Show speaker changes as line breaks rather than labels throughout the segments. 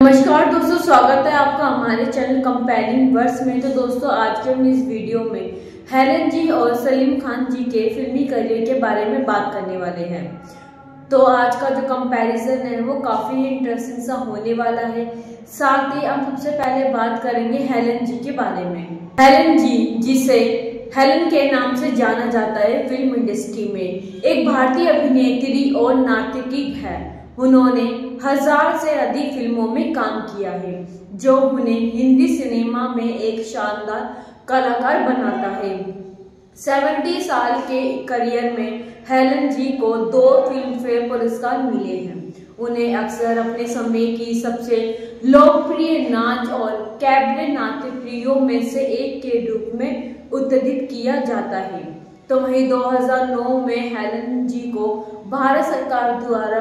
नमस्कार दोस्तों, स्वागत है आपका हमारे चैनल कंपेयरिंग वर्ड्स में। तो दोस्तों, आज के हम इस वीडियो में हेलन जी और सलीम खान जी के फिल्मी करियर के बारे में बात करने वाले हैं। तो आज का जो कंपैरिजन है वो काफी इंटरेस्टिंग सा होने वाला है। साथ ही हम सबसे पहले बात करेंगे हेलन जी के बारे में। हेलन जी, जिसे हेलन के नाम से जाना जाता है फिल्म इंडस्ट्री में, एक भारतीय अभिनेत्री और नर्तकी है। उन्होंने 1000 से अधिक फिल्मों में काम किया है, जो उन्हें हिंदी सिनेमा में एक शानदार कलाकार बनाता है। 70 साल के करियर में हेलन जी को 2 फिल्म फेयर पुरस्कार मिले हैं। उन्हें अक्सर अपने समय की सबसे लोकप्रिय नाच और कैबरे नर्तकियों में से एक के रूप में उद्धृत किया जाता है। तो वहीं 2009 में हेलन जी को भारत सरकार द्वारा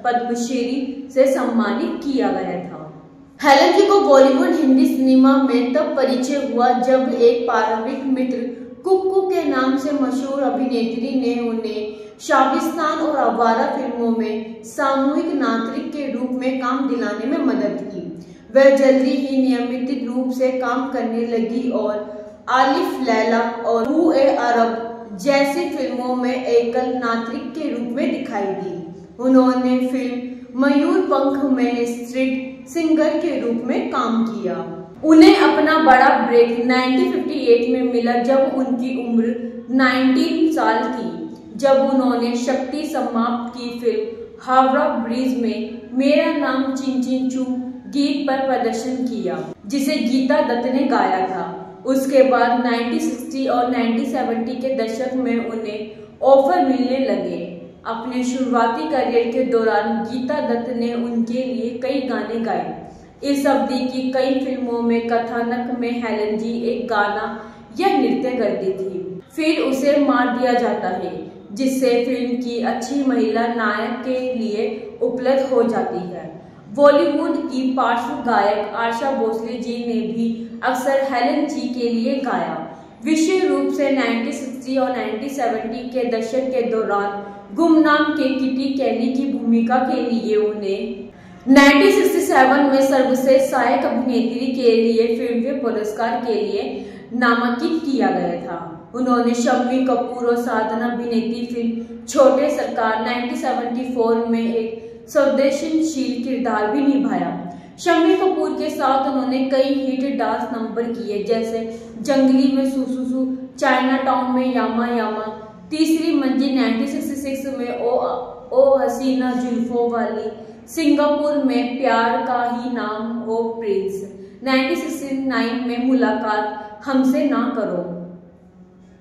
पद्मश्री से सम्मानित किया गया था। हेलन जी को बॉलीवुड हिंदी सिनेमा में तब परिचय हुआ जब एक पारिवारिक मित्र कुक्कू के नाम से मशहूर अभिनेत्री ने उन्हें शाबिस्तान और आवारा फिल्मों में सामूहिक नायक के रूप में काम दिलाने में मदद की। वह जल्दी ही नियमित रूप से काम करने लगी और आलिफ लैला और रूह-ए-अरब जैसी फिल्मों में एकल नायक के रूप में दिखाई दी। उन्होंने फिल्म मयूरपंख में स्ट्रीट सिंगर के रूप में काम किया। उन्हें अपना बड़ा ब्रेक 1958 में मिला, जब उनकी उम्र 19 साल थी, जब उन्होंने शक्ति समाप्त की फिल्म हावड़ा ब्रिज में मेरा नाम चिन चिन चू गीत पर प्रदर्शन किया, जिसे गीता दत्त ने गाया था। उसके बाद 1960 और 1970 के दशक में उन्हें ऑफर मिलने लगे। अपने शुरुआती करियर के दौरान गीता दत्त ने उनके लिए कई गाने गाए। इस अवधि की कई फिल्मों में कथानक में हेलन जी एक गाना या नृत्य करती थी, फिर उसे मार दिया जाता है, जिससे फिल्म की अच्छी महिला नायक के लिए उपलब्ध हो जाती है। बॉलीवुड की पार्श्व गायक आशा भोसले जी ने भी अक्सर हेलन जी के लिए गाया। विशेष रूप से 1960 और 1970 के दशक के दौरान गुमनाम के किटी कैली की भूमिका के लिए उन्हें 1967 में सर्वश्रेष्ठ सहायक अभिनेत्री के लिए फिल्मफेयर पुरस्कार के लिए नामांकित किया गया था। उन्होंने शम्मी कपूर और साधना अभिनीत फिल्म छोटे सरकार 1974 में एक संवेदनशील किरदार भी निभाया। शम्मी कपूर के साथ उन्होंने कई हिट डांस नंबर किए, जैसे जंगली में सुसुसु, चाइना टाउन में यामा यामा, तीसरी मंजिल 1966 में ओ हसीना जुल्फों वाली, सिंगापुर में प्यार का ही नाम ओ प्रिंस, 1969 में मुलाकात हमसे ना करो।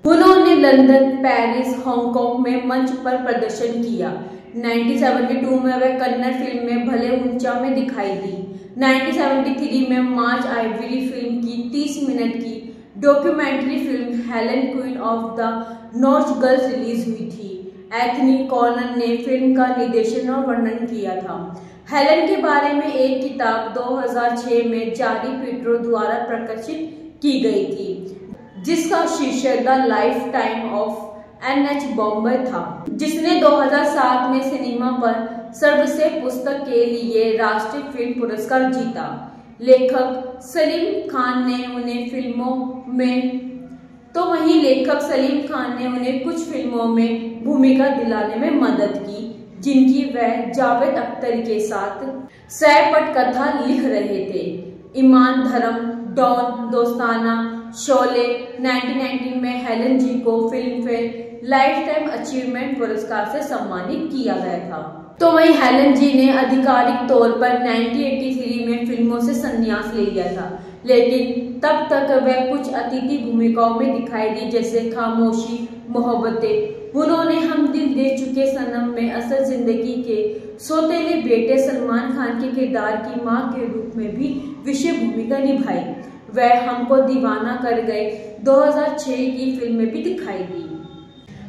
उन्होंने लंदन, पेरिस, हांगकांग में मंच पर प्रदर्शन किया। 1972 में वह कन्नड़ फिल्म में भले ऊंचा में दिखाई दी। 1973 में मार्च आइवरी फिल्म की 30 मिनट की documentary film Helen queen of the north girls release हुई थी। एंथनी कॉर्नन ने फिल्म का निर्देशन और वर्णन किया था। हेलन के बारे में एक किताब 2006 में जारी पीटरो द्वारा प्रकाशित की गई थी, जिसका शीर्षक the life time of NH Bombay था, जिसने 2007 में सिनेमा पर सर्वश्रेष्ठ पुस्तक के लिए राष्ट्रीय फिल्म पुरस्कार जीता। लेखक सलीम खान ने उन्हें कुछ फिल्मों में भूमिका दिलाने में मदद की, जिनकी वह जावेद अख्तर के साथ सह पटकथा लिख रहे थे। ईमान धर्म, डॉन, दोस्ताना, शोले। 1990 में हेलन जी को film fair life time achievement पुरस्कार से सम्मानित किया गया था। तो वहीं हेलन जी ने आधिकारिक तौर पर 1983 में फिल्मों से संन्यास ले लिया था, लेकिन तब तक वह कुछ अतिथि भूमिकाओं में दिखाई दी, जैसे खामोशी, मोहब्बतें। उन्होंने हम दिल दे चुके सनम में असल जिंदगी के सौतेले बेटे सलमान खान के किरदार की मां के रूप में भी विशेष भूमिका निभाई। वह हमको दीवाना कर गए 2006 की फिल्म में भी दिखाई दी।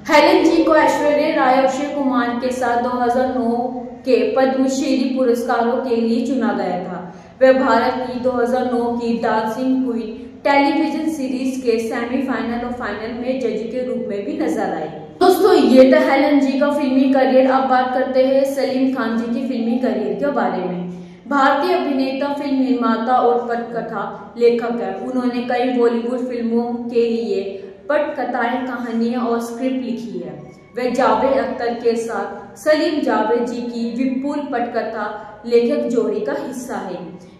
हेलन जी को ऐश्वर्या राय और अक्षय कुमार के साथ 2009 के पद्मश्री पुरस्कारों के लिए चुना गया था। वह भारत की 2009 की डांसिंग क्वीन टेलीविजन सीरीज के सेमीफाइनल और फाइनल में जज के रूप में भी नजर आई। दोस्तों, ये था हेलन जी का फिल्मी करियर। अब बात करते हैं सलीम खान जी की फिल्मी करियर के बारे में। भारतीय अभिनेता, फिल्म निर्माता और पटकथा लेखक है। उन्होंने कई बॉलीवुड फिल्मों के लिए पटकथाएं, कहानियां और स्क्रिप्ट लिखी है। वे जावेद अख्तर के साथ सलीम जावेद जी की विपुल पटकथा लेखक जोड़ी का हिस्सा है।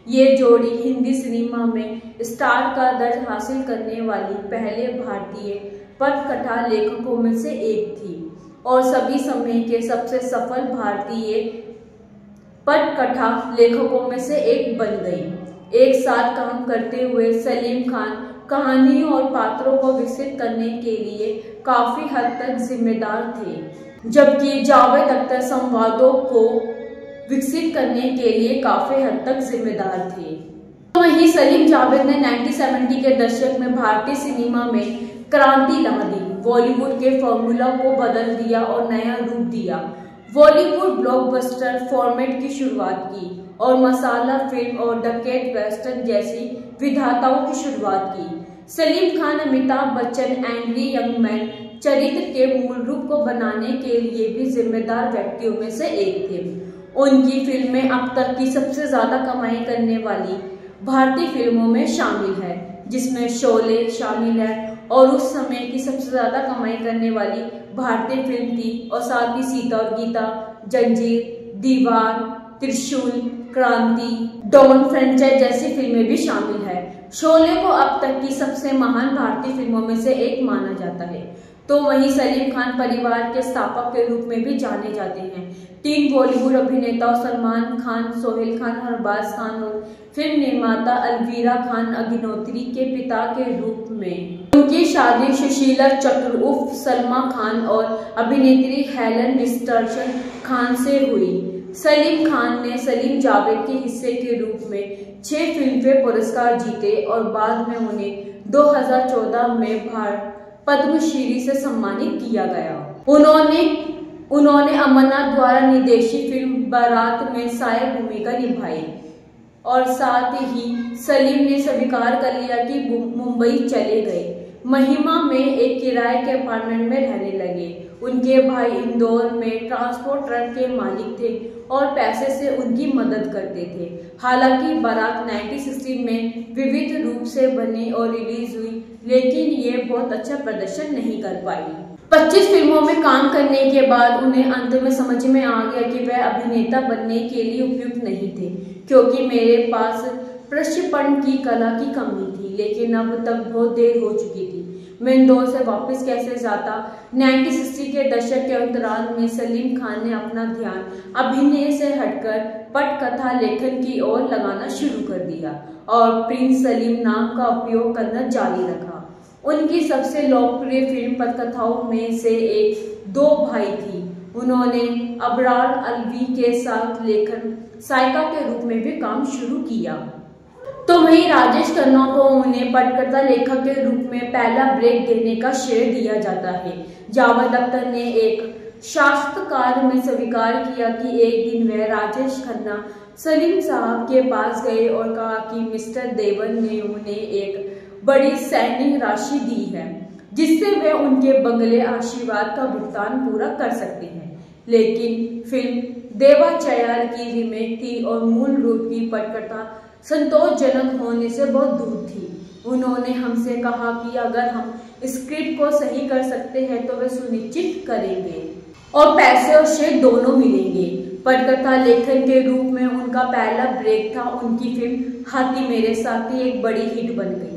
ये जोड़ी हिंदी सिनेमा में स्टार का दर्जा हासिल करने वाली पहले भारतीय पटकथा लेखकों में से एक थी और सभी समय के सबसे सफल भारतीय पटकथा लेखकों में से एक बन गई। एक साथ काम करते हुए सलीम खान कहानियों और पात्रों को विकसित करने के लिए काफी हद तक जिम्मेदार थे, जबकि जावेद अख्तर संवादों को विकसित करने के लिए काफी हद तक जिम्मेदार थे। तो वहीं सलीम जावेद ने 1970 के दशक में भारतीय सिनेमा में क्रांति ला दी, बॉलीवुड के फॉर्मूला को बदल दिया और नया रूप दिया। बॉलीवुड ब्लॉकबस्टर फॉर्मेट की शुरुआत की और मसाला फिल्म और डकैत वेस्टर्न जैसी विधाताओं की शुरुआत की। Salim Khan Amitabh Bachchan angry young man चरित्र के मूल रूप को बनाने के लिए भी जिम्मेदार व्यक्तियों में से एक थे। उनकी फिल्में अब तक की सबसे ज्यादा कमाई करने वाली भारतीय फिल्मों में शामिल है, जिसमें शोले शामिल है और उस समय की सबसे ज्यादा कमाई करने वाली भारतीय फिल्म थी, और साथ ही सीता और गीता, जंजीर, दीवार, त्रिशूल, क्रांति, डॉन फ्रेंचाइज जैसी फिल्में भी शामिल है। शोले को अब तक की सबसे महान भारतीय फिल्मों में से एक माना जाता है। तो वहीं सलीम खान परिवार के स्थापक के रूप में भी जाने जाते हैं। 3 बॉलीवुड अभिनेताओं सलमान खान, सोहेल खान, अरबाज खान और फिल्म निर्माता अलवीरा खान अग्निहोत्री के पिता के रूप में उनकी शादी सुशीला चक्र उर्फ सलमा खान और अभिनेत्री हेलन डिस्टर्शन खान से हुई। सलीम खान ने सलीम जावेद के हिस्से के रूप में 6 फिल्मफेयर पुरस्कार जीते और बाद में उन्हें 2014 में पद्मश्री से सम्मानित किया गया। उन्होंने अमरनाथ द्वारा निर्देशित फिल्म बारात में सहायक भूमिका निभाई और साथ ही सलीम ने स्वीकार कर लिया कि मुंबई चले गए। महिमा में एक किराए के अपार्टमेंट में रहने लगे। उनके भाई इंदौर में ट्रांसपोर्ट ट्रक के मालिक थे और पैसे से उनकी मदद करते थे। हालांकि बारात 1960 में विविध रूप से बनी और रिलीज हुई, लेकिन ये बहुत अच्छा प्रदर्शन नहीं कर पाई। 25 फिल्मों में काम करने के बाद उन्हें अंत में समझ में आ गया कि वह अभिनेता बनने के लिए उपयुक्त नहीं थे, क्योंकि मेरे पास प्रक्षेपण की कला की कमी थी। लेकिन अब तक बहुत देर हो चुकी थी, मैं इंदौर से वापस कैसे जाता। 1960 के दशक के अंतराल में सलीम खान ने अपना ध्यान अभिनय से हटकर पटकथा लेखन की ओर लगाना शुरू कर दिया और प्रिंस सलीम नाम का उपयोग करना जारी रखा। उनकी सबसे लोकप्रिय फिल्म पटकथाओं में से एक 2 भाई थी। उन्होंने अबरार अलवी के साथ लेखन सहायिका के रूप में भी काम शुरू किया। तो वहीं राजेश खन्ना को उन्हें पटकथा लेखक के रूप में पहला ब्रेक देने का श्रेय दिया जाता है। जावेद अख्तर ने एक साक्षात्कार में स्वीकार किया कि एक दिन वह राजेश खन्ना सलीम साहब के पास गए और कहा कि मिस्टर देवन ने उन्हें एक बड़ी सैन्य राशि दी है, जिससे वे उनके बंगले आशीर्वाद का भुगतान पूरा कर सकते हैं। लेकिन फिल्म देवाचयार की रीमेक थी और मूल रूप की पटकथा संतोषजनक होने से बहुत दूर थी। उन्होंने हमसे कहा कि अगर हम स्क्रिप्ट को सही कर सकते हैं तो वे सुनिश्चित करेंगे और पैसे और श्रेय दोनों मिलेंगे। पटकथा लेखन के रूप में उनका पहला ब्रेक था। उनकी फिल्म हाथी मेरे साथी एक बड़ी हिट बन गई।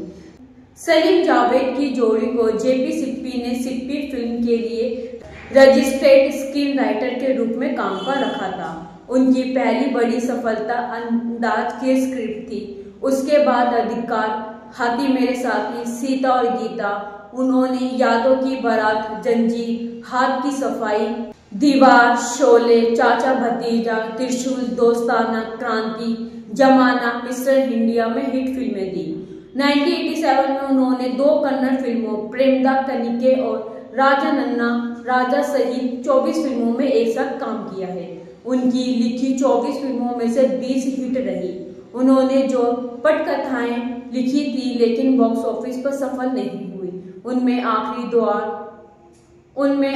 सलीम जावेद की जोड़ी को जेपी सिप्पी ने सिप्पी फिल्म के लिए रजिस्टर्ड स्क्रीन राइटर के रूप में काम पर रखा था। उनकी पहली बड़ी सफलता अंदाज की स्क्रिप्ट थी। उसके बाद अधिकार, हाथी मेरे साथी, सीता और गीता, उन्होंने यादों की बारात, जंजीर, हाथ की सफाई, दीवार, शोले, चाचा भतीजा, त्रिशूल, दोस्ताना, क्रांति, जमाना, मिस्टर इंडिया में हिट फिल्में दी। 1987 में उन्होंने 2 कन्नड़ फिल्मों प्रेमदा कनिके और राजा नन्ना राजा सहित 24 फिल्मों में एक साथ काम किया है। उनकी लिखी 24 फिल्मों में से 20 हिट रही। उन्होंने जो पटकथाएं लिखी थी लेकिन बॉक्स ऑफिस पर सफल नहीं हुई, उनमें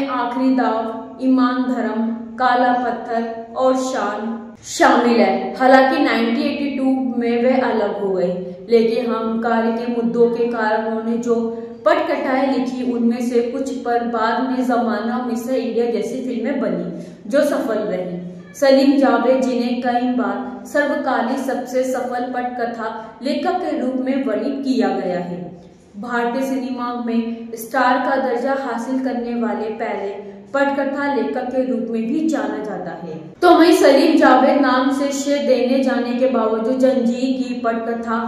आखिरी दाव, ईमान धर्म, काला पत्थर और शान शामिल है। हालांकि 1982 में वे अलग हो गए, लेकिन अहंकार के मुद्दों के कारण उन्होंने जो पटकथाएं लिखी उनमें से कुछ पर बाद में जमाना और मिस्टर इंडिया जैसी फिल्में बनी जो सफल रही। सलीम जावेद, जिन्हें कई बार सर्वकालीन सबसे सफल पटकथा लेखक के रूप में वर्णित किया गया है, भारतीय सिनेमा में स्टार का दर्जा हासिल करने वाले पहले पटकथा लेखक के रूप में भी जाना जाता है। तो वहीं सलीम जावेद नाम से श्रेय देने जाने के बावजूद जंजीर की पटकथा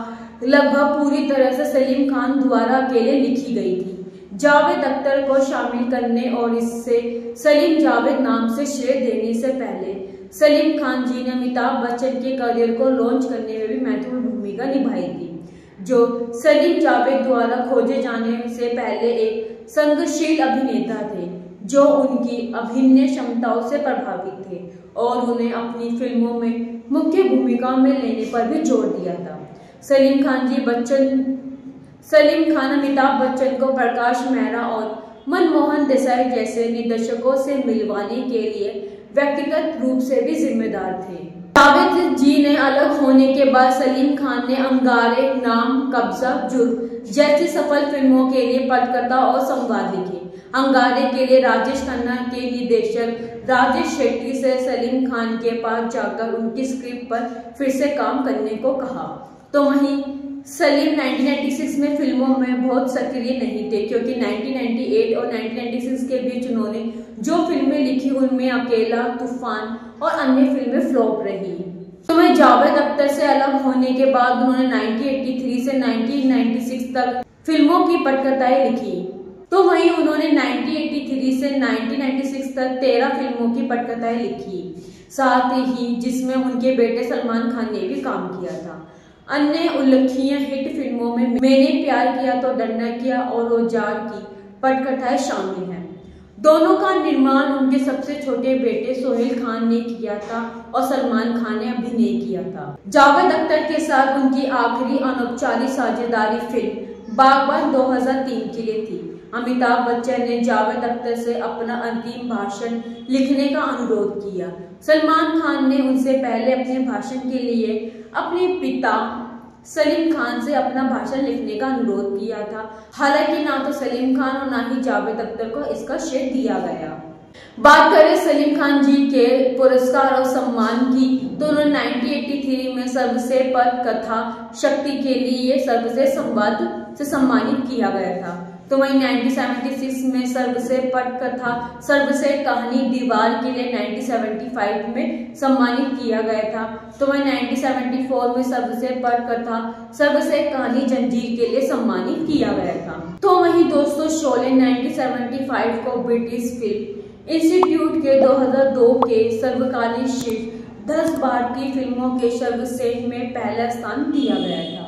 लगभग पूरी तरह से सलीम खान द्वारा अकेले लिखी गई थी। जावेद अख्तर को शामिल करने और इससे सलीम जावेद नाम से श्रेय देने से पहले सलीम खान जी ने अमिताभ बच्चन के करियर को लॉन्च करने में भी महत्वपूर्ण भूमिका निभाई थी, जो सलीम जावेद द्वारा खोजे जाने से पहले एक संघर्षशील अभिनेता थे जो उनकी अभिनय क्षमताओं से प्रभावित थे और उन्हें अपनी फिल्मों में मुख्य भूमिका में लेने पर भी जोर दिया था। सलीम खान अमिताभ बच्चन को प्रकाश मेहरा और मनमोहन देसाई जैसे निर्देशकों से मिलवाने के लिए व्यक्तिगत रूप से भी जिम्मेदार थे। जावेद जी ने अलग होने के बाद सलीम खान ने अंगारे, नाम, कब्जा, जुर्म जैसी सफल फिल्मों के लिए पटकथा और संवाद लिखे। अंगारे के लिए राजेश खन्ना के निर्देशक राजेश शेट्टी से सलीम खान के पास जाकर उनकी स्क्रिप्ट पर फिर से काम करने को कहा। तो वहीं सलीम 1996 में फिल्मों में बहुत सक्रिय नहीं थे, क्योंकि 1998 और 1996 के बीच उन्होंने जो फिल्में लिखी उनमें अकेला, तूफान और अन्य फिल्में फ्लॉप रही। तो वहीं जावेद अख्तर से अलग होने के बाद उन्होंने 1983 से 1996 तक फिल्मों की पटकथाएं लिखी। तो वहीं उन्होंने 1983 से 1996 तक 13 फिल्मों की पटकथाएं लिखी, साथ ही जिसमें उनके बेटे सलमान खान ने भी काम किया था। अन्य उल्लेखनीय हिट फिल्मों में मैंने प्यार किया तो डरना क्या और औजार की पटकथाएं शामिल हैं। दोनों का निर्माण उनके सबसे छोटे बेटे सोहेल खान ने किया था और सलमान खान ने अभिनय किया था। जावेद अख्तर के साथ उनकी आखिरी अनौपचारिक साझेदारी फिल्म बागबान 2003 के लिए थी। अमिताभ बच्चन ने जावेद अख्तर से अपना अंतिम भाषण लिखने का अनुरोध किया। सलमान खान ने उनसे पहले अपने भाषण के लिए अपने पिता सलीम खान से अपना भाषण लिखने का अनुरोध किया था। हालांकि ना तो सलीम खान और ना ही जावेद अख्तर को इसका श्रेय दिया गया। बात करें सलीम खान जी के पुरस्कार और सम्मान की, तो उन्होंने 1983 में सर्वश्रेष्ठ पटकथा शक्ति के लिए सर्वश्रेष्ठ संवाद से सम्मानित किया गया था। तो वहीं 1976 में सर्वश्रेष्ठ पटकथा सर्वश्रेष्ठ कहानी दीवार के लिए 1975 में सम्मानित किया गया था। तो वहीं 1974 में सर्वश्रेष्ठ पटकथा सर्वश्रेष्ठ कहानी जंजीर के लिए सम्मानित किया गया था। तो वहीं दोस्तों शोले 1975 को ब्रिटिश फिल्म इंस्टीट्यूट के 2002 के सर्वकालीन शीर्ष 10 भारतीय फिल्मों के सर्वश्रेष्ठ में पहला स्थान दिया गया था।